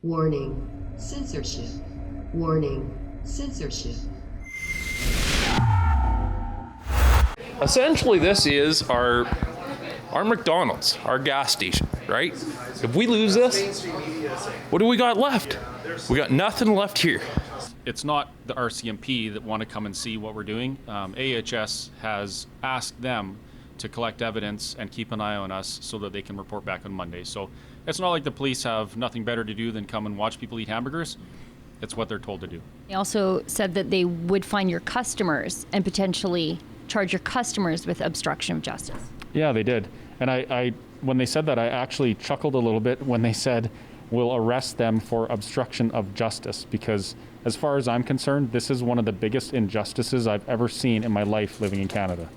Warning, censorship. Warning, censorship. Essentially, this is our McDonald's, our gas station, right? If we lose this, what do we got left? We got nothing left here. It's not the RCMP that want to come and see what we're doing. AHS has asked them to collect evidence and keep an eye on us so that they can report back on Monday. So it's not like the police have nothing better to do than come and watch people eat hamburgers. It's what they're told to do. They also said that they would find your customers and potentially charge your customers with obstruction of justice. Yeah, they did. And I when they said that, I actually chuckled a little bit when they said we'll arrest them for obstruction of justice, because as far as I'm concerned, this is one of the biggest injustices I've ever seen in my life living in Canada.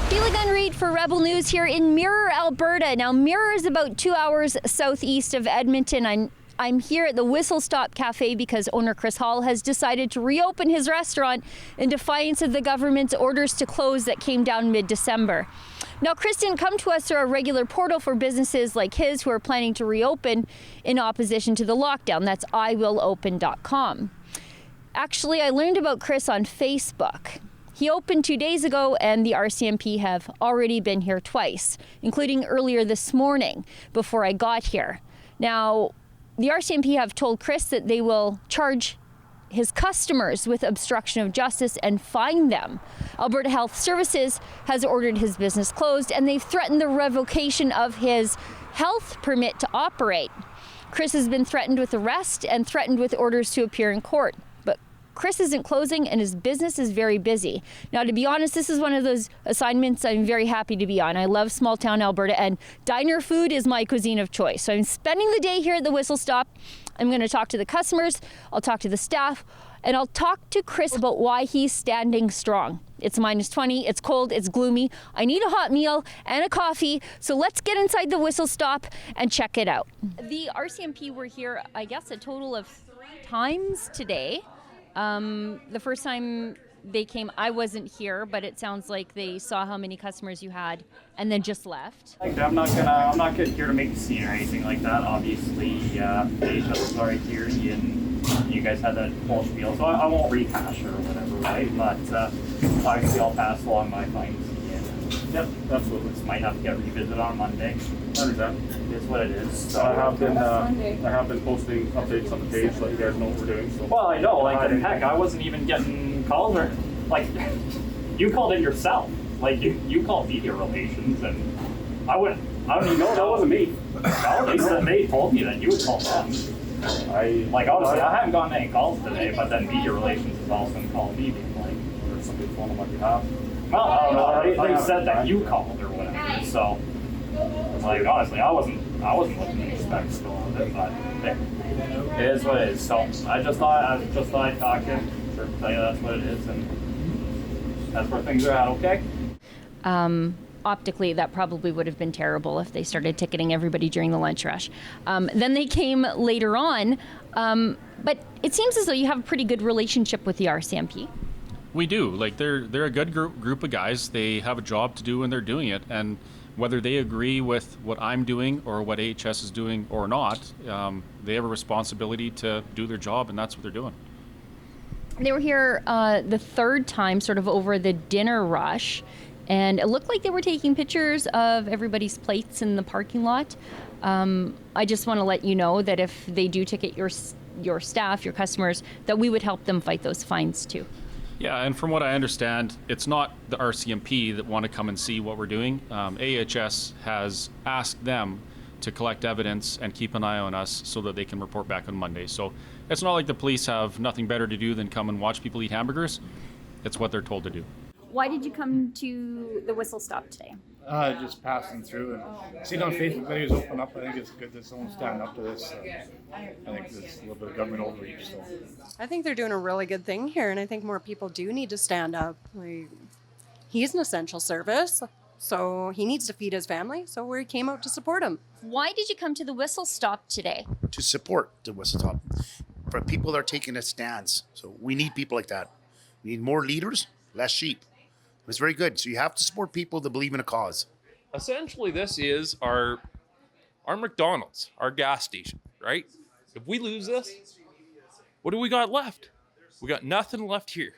Sheila, Gunn, Reid for Rebel News here in Mirror, Alberta. Now, Mirror is about 2 hours southeast of Edmonton. I'm here at the Whistle Stop Cafe because owner Chris Hall has decided to reopen his restaurant in defiance of the government's orders to close that came down mid-December. Now, Chris didn't come to us through our regular portal for businesses like his who are planning to reopen in opposition to the lockdown. That's iwillopen.com. Actually, I learned about Chris on Facebook. He opened 2 days ago, and the RCMP have already been here twice, including earlier this morning before I got here. Now, the RCMP have told Chris that they will charge his customers with obstruction of justice and fine them. Alberta Health Services has ordered his business closed, and they've threatened the revocation of his health permit to operate. Chris has been threatened with arrest and threatened with orders to appear in court. But Chris isn't closing, and his business is very busy. Now, to be honest, this is one of those assignments I'm very happy to be on. I love small town Alberta, and diner food is my cuisine of choice. So I'm spending the day here at the Whistle Stop. I'm going to talk to the customers, I'll talk to the staff, and I'll talk to Chris about why he's standing strong. It's -20, it's cold, it's gloomy. I need a hot meal and a coffee, so let's get inside the Whistle Stop and check it out. The RCMP were here, I guess, a total of 3 times today. The first time they came, I wasn't here, but it sounds like they saw how many customers you had and then just left. Like, I'm not here to make a scene or anything like that. Obviously, Asia was already here, and you guys had that whole spiel, so I won't rehash or whatever, right? But obviously, I'll pass along my findings. Yep, absolutely. This might have to get revisited on Monday. I understand. It is what it is. So I have been posting updates on the page so that you guys know what we're doing. So. Well, I know. Like, heck, I wasn't even getting calls or like you called it yourself. Like you called media relations, and I don't even know. That wasn't me. No, they told me that you would call them. Honestly, I haven't gotten any calls today, but then media relations has also been calling me, being like, Or somebody's phone on my behalf. well, I don't know. They said that you called or whatever. So, like, honestly, I wasn't looking to expect to go on it, but hey, it is what it is. So I just thought I'd talk to him, sure, tell you that's what it is, and that's where things are at. Okay. Optically, that probably would have been terrible if they started ticketing everybody during the lunch rush. Then they came later on, but it seems as though you have a pretty good relationship with the RCMP. We do. Like, they're a good group of guys. They have a job to do, and they're doing it. And whether they agree with what I'm doing or what AHS is doing or not, they have a responsibility to do their job, and that's what they're doing. They were here the third time, sort of over the dinner rush, and it looked like they were taking pictures of everybody's plates in the parking lot. I just want to let you know that if they do ticket your staff, your customers, that we would help them fight those fines too. Yeah, and from what I understand, it's not the RCMP that want to come and see what we're doing. AHS has asked them to collect evidence and keep an eye on us so that they can report back on Monday. So it's not like the police have nothing better to do than come and watch people eat hamburgers. It's what they're told to do. Why did you come to the Whistle Stop today? Just passing through and seeing on Facebook videos open up. I think it's good that someone's standing up to this. I think there's a little bit of government overreach. So I think they're doing a really good thing here, and I think more people do need to stand up. He's an essential service, so he needs to feed his family, so we came out to support him. Why did you come to the Whistle Stop today? To support the Whistle Stop for people that are taking a stance. So we need people like that. We need more leaders, less sheep. It's very good. So you have to support people that believe in a cause. Essentially, this is our McDonald's, our gas station, right? If we lose this, what do we got left? We got nothing left here.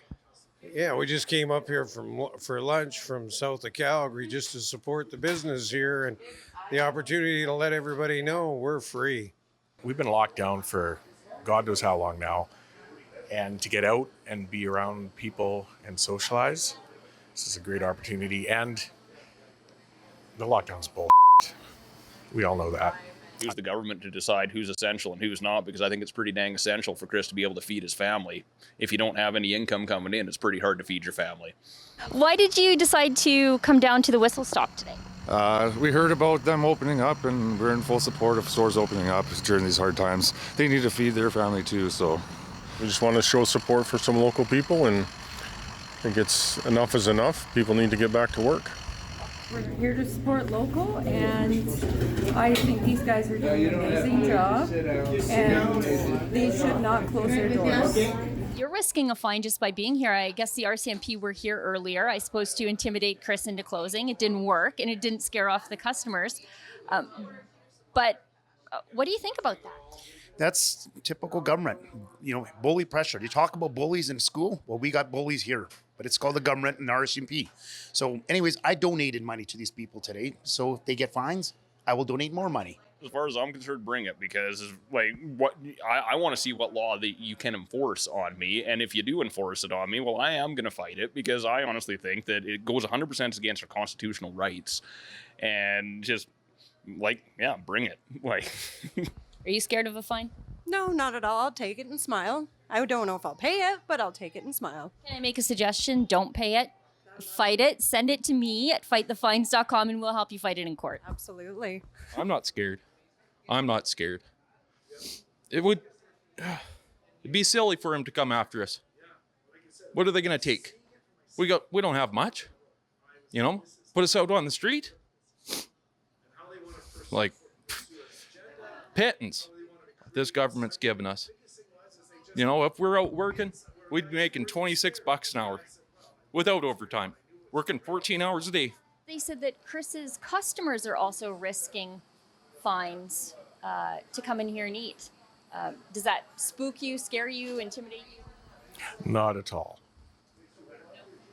Yeah, we just came up here for lunch from south of Calgary just to support the business here and the opportunity to let everybody know we're free. We've been locked down for God knows how long now, and to get out and be around people and socialize, this is a great opportunity. And the lockdown's bull. We all know that. Who's the government to decide who's essential and who's not? Because I think it's pretty dang essential for Chris to be able to feed his family. If you don't have any income coming in, it's pretty hard to feed your family. Why did you decide to come down to the Whistle Stop today? We heard about them opening up, and we're in full support of stores opening up during these hard times. They need to feed their family too, so. We just want to show support for some local people, and I think it's enough is enough. People need to get back to work. We're here to support local, and I think these guys are doing an amazing job, and they should not close their doors. You're risking a fine just by being here. I guess the RCMP were here earlier, I suppose, to intimidate Chris into closing. It didn't work, and it didn't scare off the customers. But what do you think about that? That's typical government. You know, bully pressure. You talk about bullies in school. Well, we got bullies here, but it's called the government and RCMP. So anyways, I donated money to these people today. So if they get fines, I will donate more money. As far as I'm concerned, bring it, because like what I want to see what law that you can enforce on me, and if you do enforce it on me, well, I am going to fight it, because I honestly think that it goes 100% against our constitutional rights, and just like, yeah, bring it. Like, Are you scared of a fine? No, not at all. I'll take it and smile. I don't know if I'll pay it, but I'll take it and smile. Can I make a suggestion? Don't pay it. Fight it. Send it to me at fightthefines.com, and we'll help you fight it in court. Absolutely. I'm not scared. I'm not scared. It'd be silly for him to come after us. What are they going to take? We don't have much. You know, put us out on the street. Like, pittance this government's giving us. You know, if we're out working, we'd be making $26 an hour without overtime, working 14 hours a day. They said that Chris's customers are also risking fines to come in here and eat. Does that spook you, scare you, intimidate you? Not at all.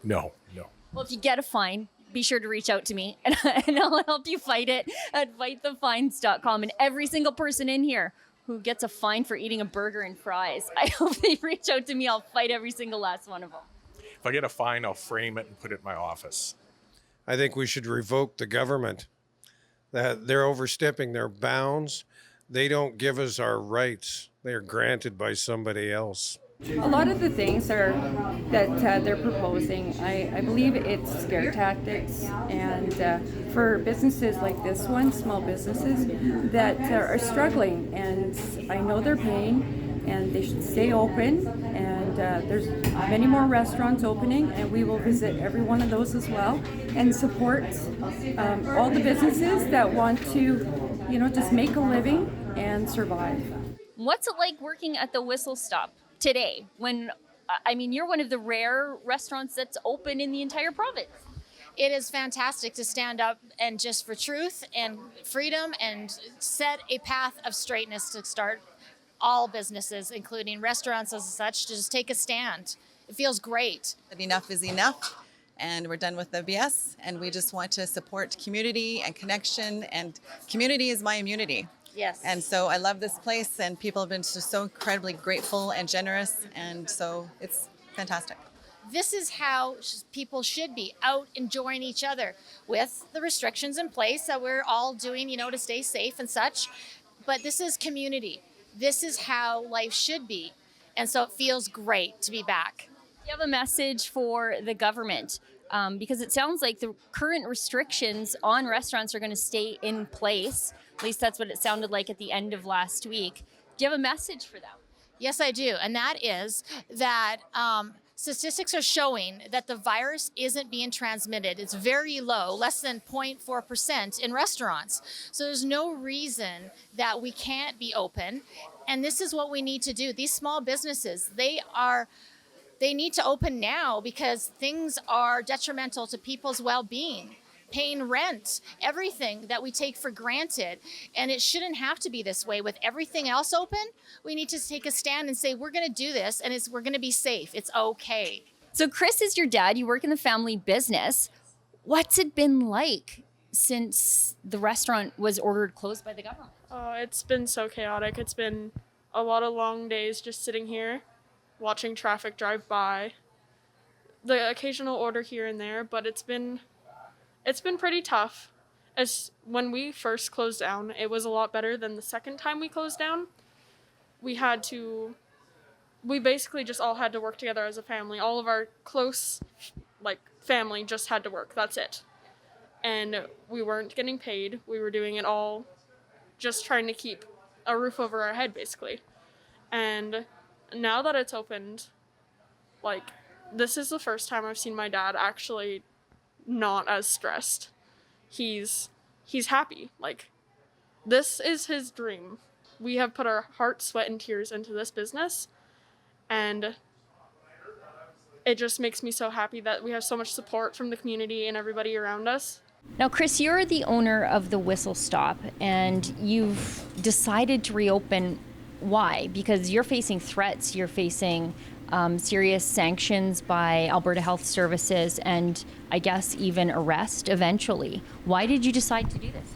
No. Well, if you get a fine, be sure to reach out to me, and I'll help you fight it at fightthefines.com. And every single person in here who gets a fine for eating a burger and fries, I hope they reach out to me. I'll fight every single last one of them. If I get a fine, I'll frame it and put it in my office. I think we should revoke the government. That they're overstepping their bounds. They don't give us our rights. They are granted by somebody else. A lot of the things that they're proposing, I believe it's scare tactics, and for businesses like this one, small businesses that are struggling, and I know they're paying, and they should stay open, and there's many more restaurants opening, and we will visit every one of those as well, and support all the businesses that want to, just make a living and survive. What's it like working at the Whistle Stop today, when, you're one of the rare restaurants that's open in the entire province? It is fantastic to stand up and just for truth and freedom and set a path of straightness to start all businesses, including restaurants as such, to just take a stand. It feels great. Enough is enough, and we're done with the BS, and we just want to support community and connection, and community is my immunity. Yes. And so I love this place, and people have been just so incredibly grateful and generous, and so it's fantastic. This is how people should be, out enjoying each other with the restrictions in place that we're all doing, to stay safe and such. But this is community. This is how life should be. And so it feels great to be back. You have a message for the government, because it sounds like the current restrictions on restaurants are going to stay in place. At least that's what it sounded like at the end of last week. Do you have a message for them? Yes, I do. And that is that statistics are showing that the virus isn't being transmitted. It's very low, less than 0.4% in restaurants. So there's no reason that we can't be open. And this is what we need to do. These small businesses, they need to open now because things are detrimental to people's well-being. paying rent, everything that we take for granted. And it shouldn't have to be this way. With everything else open, we need to take a stand and say, we're going to do this and we're going to be safe. It's okay. So Chris is your dad. You work in the family business. What's it been like since the restaurant was ordered closed by the government? It's been so chaotic. It's been a lot of long days just sitting here, watching traffic drive by. The occasional order here and there, but it's been pretty tough. As when we first closed down, it was a lot better than the second time we closed down. We basically just all had to work together as a family. All of our close, family just had to work. That's it. And we weren't getting paid. We were doing it all just trying to keep a roof over our head, basically. And now that it's opened, this is the first time I've seen my dad actually not as stressed. He's happy. This is his dream. We have put our heart, sweat, and tears into this business, and it just makes me so happy that we have so much support from the community and everybody around us. Now, Chris, you're the owner of the Whistle Stop, and you've decided to reopen. Why? Because you're facing threats, you're facing serious sanctions by Alberta Health Services, and I guess even arrest eventually. Why did you decide to do this?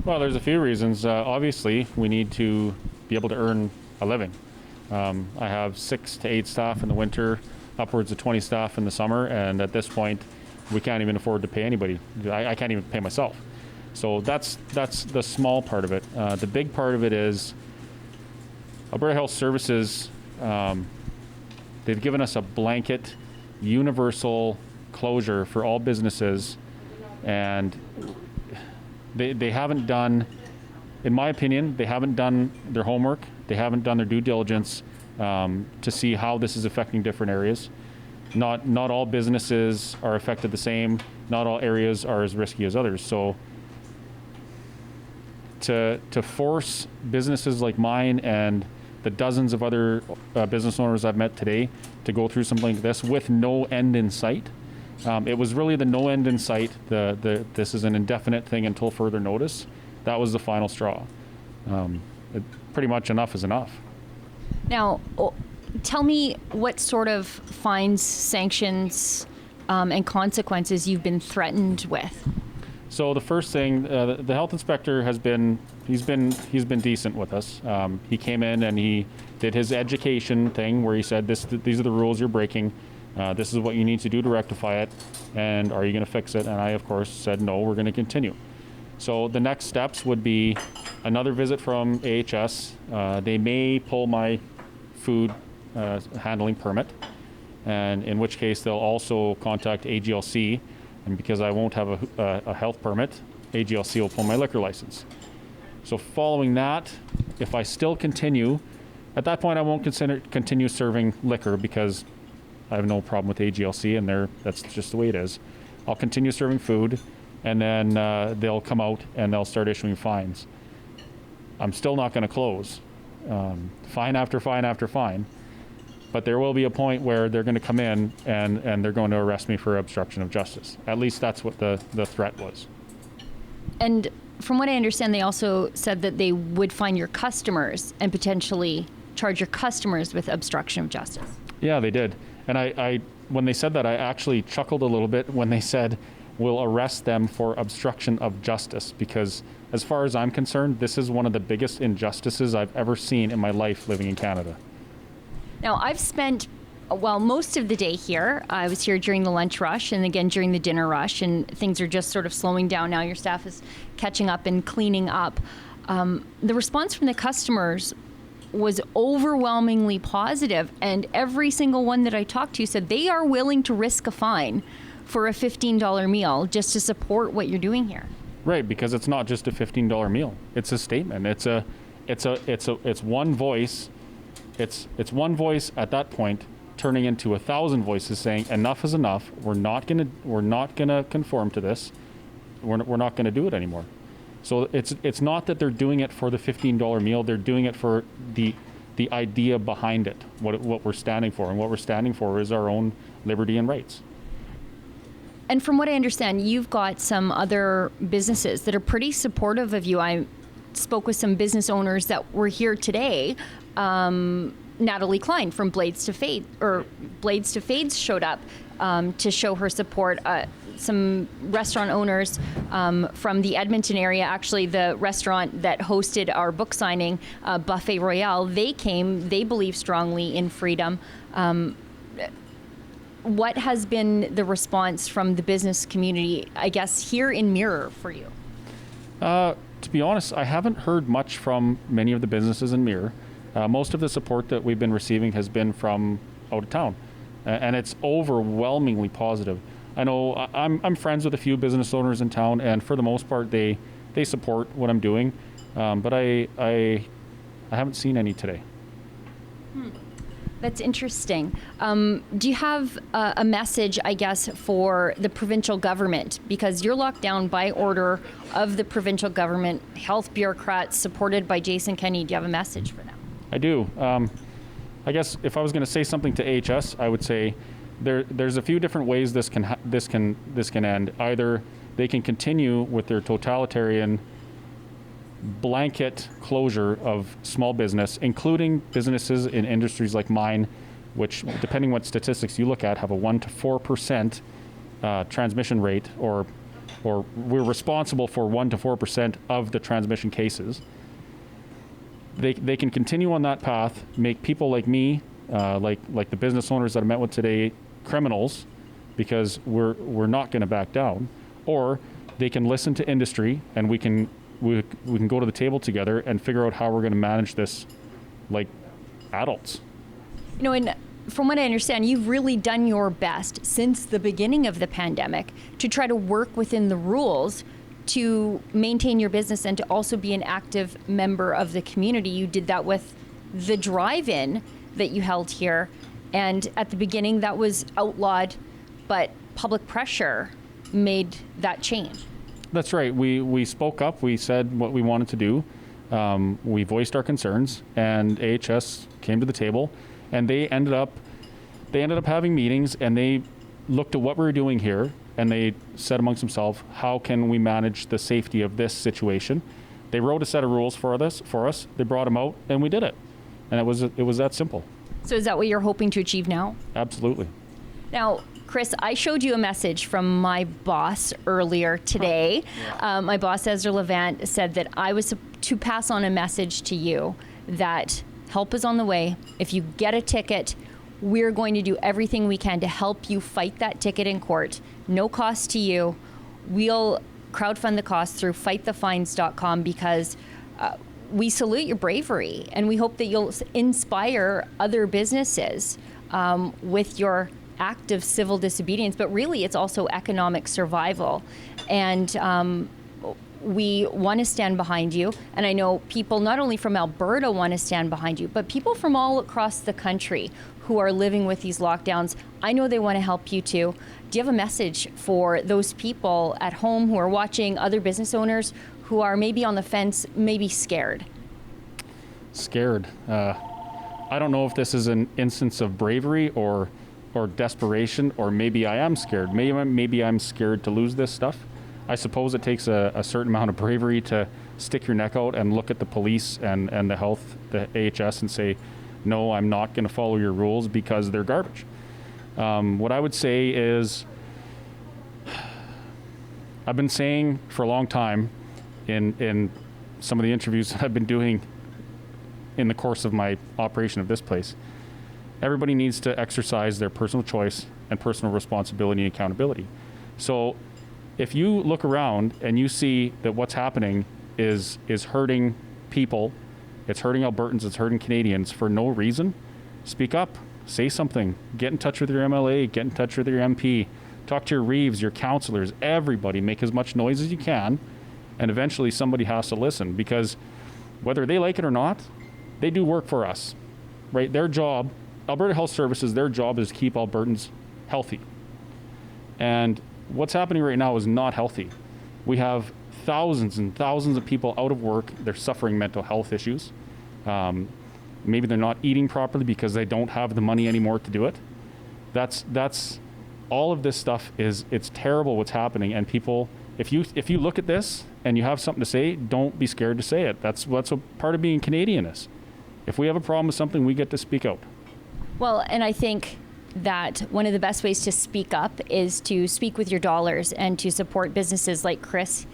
Well, there's a few reasons. Obviously, we need to be able to earn a living. I have 6 to 8 staff in the winter, upwards of 20 staff in the summer, and at this point, we can't even afford to pay anybody. I can't even pay myself. So that's the small part of it. The big part of it is Alberta Health Services. They've given us a blanket, universal closure for all businesses, and they haven't done, in my opinion, they haven't done their homework. They haven't done their due diligence to see how this is affecting different areas. Not all businesses are affected the same. Not all areas are as risky as others. So to force businesses like mine and the dozens of other business owners I've met today to go through something like this with no end in sight. It was really the no end in sight, this is an indefinite thing until further notice. That was the final straw. Pretty much enough is enough. Now, tell me what sort of fines, sanctions, and consequences you've been threatened with. So the first thing, the health inspector he's been decent with us. He came in and he did his education thing where he said, these are the rules you're breaking. This is what you need to do to rectify it. And are you going to fix it? And I, of course, said, no, we're going to continue. So the next steps would be another visit from AHS. They may pull my food handling permit, and in which case they'll also contact AGLC. And because I won't have a health permit, AGLC will pull my liquor license. So following that, if I still continue, at that point I won't continue serving liquor because I have no problem with AGLC, and that's just the way it is. I'll continue serving food, and then they'll come out and they'll start issuing fines. I'm still not going to close. Fine after fine after fine. But there will be a point where they're going to come in and they're going to arrest me for obstruction of justice. At least that's what the threat was. And from what I understand, they also said that they would find your customers and potentially charge your customers with obstruction of justice. Yeah, they did. And I when they said that, I actually chuckled a little bit when they said, we'll arrest them for obstruction of justice, because as far as I'm concerned, this is one of the biggest injustices I've ever seen in my life living in Canada. Now, I've spent, most of the day here. I was here during the lunch rush and again during the dinner rush, and things are just sort of slowing down now. Your staff is catching up and cleaning up. The response from the customers was overwhelmingly positive, and every single one that I talked to said they are willing to risk a fine for a $15 meal just to support what you're doing here. Right, because it's not just a $15 meal. It's a statement. It's one voice. It's one voice at that point turning into 1,000 voices saying enough is enough. We're not gonna conform to this. We're not gonna do it anymore. So it's not that they're doing it for the $15 meal. They're doing it for the idea behind it. What we're standing for, and what we're standing for is our own liberty and rights. And from what I understand, you've got some other businesses that are pretty supportive of you. I spoke with some business owners that were here today. Natalie Klein from Blades to Fades showed up to show her support. Some restaurant owners from the Edmonton area, actually the restaurant that hosted our book signing, Buffet Royale, they came. They believe strongly in freedom. What has been the response from the business community, I guess, here in Mirror for you? To be honest, I haven't heard much from many of the businesses in Mirror. Most of the support that we've been receiving has been from out of town, and it's overwhelmingly positive. I know I'm friends with a few business owners in town, and for the most part, they support what I'm doing, but I haven't seen any today. That's interesting. Do you have a message, I guess, for the provincial government? Because you're locked down by order of the provincial government, health bureaucrats supported by Jason Kenney. Do you have a message for them? I do. I guess if I was going to say something to AHS, I would say there's a few different ways this can end. Either they can continue with their totalitarian blanket closure of small business, including businesses in industries like mine, which, depending what statistics you look at, have a 1 to 4% transmission rate, or we're responsible for 1 to 4% of the transmission cases. They can continue on that path, make people like me, like the business owners that I met with today, criminals, because we're not going to back down, or they can listen to industry, and we can go to the table together and figure out how we're going to manage this like adults. You know, and from what I understand, you've really done your best since the beginning of the pandemic to try to work within the rules to maintain your business and to also be an active member of the community. You did that with the drive-in that you held here, and at the beginning that was outlawed, but public pressure made that change. That's right. We spoke up. We said what we wanted to do. We voiced our concerns, and AHS came to the table, and they ended up having meetings, and they looked at what we were doing here, and they said amongst themselves, how can we manage the safety of this situation? They wrote a set of rules for us. They brought them out, and we did it. And it was that simple. So is that what you're hoping to achieve now? Absolutely. Now, Chris, I showed you a message from my boss earlier today. My boss, Ezra Levant, said that I was to pass on a message to you that help is on the way. If you get a ticket, we're going to do everything we can to help you fight that ticket in court. No cost to you. We'll crowdfund the cost through fightthefines.com because we salute your bravery, and we hope that you'll inspire other businesses with your act of civil disobedience, but really it's also economic survival. And we want to stand behind you. And I know people not only from Alberta want to stand behind you, but people from all across the country who are living with these lockdowns, I know they want to help you too. Do you have a message for those people at home who are watching, other business owners who are maybe on the fence, maybe scared? Scared. I don't know if this is an instance of bravery or desperation, or maybe I am scared. Maybe I'm scared to lose this stuff. I suppose it takes a certain amount of bravery to stick your neck out and look at the police and the AHS and say, no, I'm not going to follow your rules because they're garbage. What I would say is, I've been saying for a long time in some of the interviews that I've been doing in the course of my operation of this place, everybody needs to exercise their personal choice and personal responsibility and accountability. So if you look around and you see that what's happening is hurting people, it's hurting Albertans, it's hurting Canadians for no reason, speak up, say something, get in touch with your MLA, get in touch with your MP, talk to your Reeves, your councillors, everybody, make as much noise as you can, and eventually somebody has to listen, because whether they like it or not, they do work for us, right? Their job, Alberta Health Services, their job is to keep Albertans healthy. And what's happening right now is not healthy. We have thousands and thousands of people out of work. They're suffering mental health issues. Maybe they're not eating properly because they don't have the money anymore to do it. That's all of this stuff it's terrible what's happening, and people, if you look at this and you have something to say, don't be scared to say it. That's a part of being Canadian is. If we have a problem with something, we get to speak out. Well, and I think that one of the best ways to speak up is to speak with your dollars and to support businesses like Chris.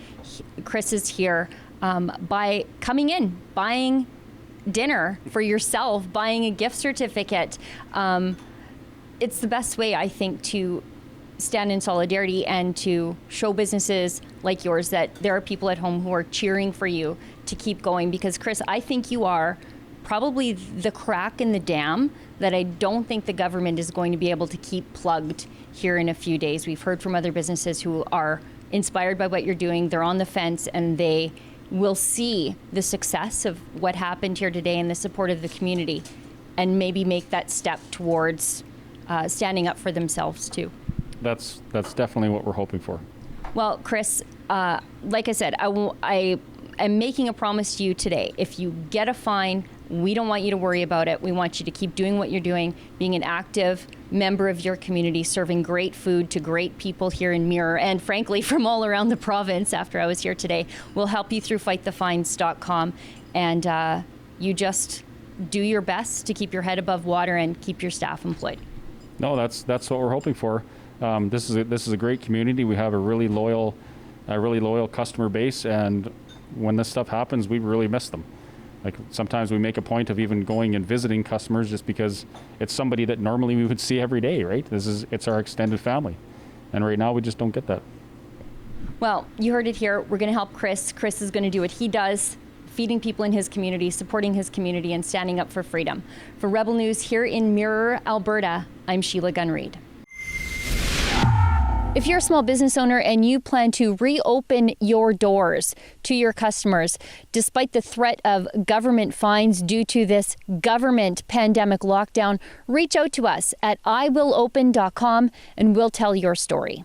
Chris is here by coming in, buying dinner for yourself, buying a gift certificate. It's the best way, I think, to stand in solidarity and to show businesses like yours that there are people at home who are cheering for you to keep going. Because, Chris, I think you are probably the crack in the dam that I don't think the government is going to be able to keep plugged here in a few days. We've heard from other businesses who are inspired by what you're doing. They're on the fence, and they will see the success of what happened here today and the support of the community, and maybe make that step towards standing up for themselves too. That's definitely what we're hoping for. Well, Chris, like I said, I am making a promise to you today. If you get a fine, we don't want you to worry about it. We want you to keep doing what you're doing, being an active member of your community, serving great food to great people here in Mirror, and frankly, from all around the province after I was here today. We'll help you through fightthefines.com, and you just do your best to keep your head above water and keep your staff employed. No, that's what we're hoping for. This is a great community. We have a really loyal customer base, and when this stuff happens, we really miss them. Like, sometimes we make a point of even going and visiting customers just because it's somebody that normally we would see every day, right? It's our extended family. And right now we just don't get that. Well, you heard it here. We're going to help Chris. Chris is going to do what he does, feeding people in his community, supporting his community, and standing up for freedom. For Rebel News here in Mirror, Alberta, I'm Sheila Gunn Reid. If you're a small business owner and you plan to reopen your doors to your customers, despite the threat of government fines due to this government pandemic lockdown, reach out to us at iwillopen.com and we'll tell your story.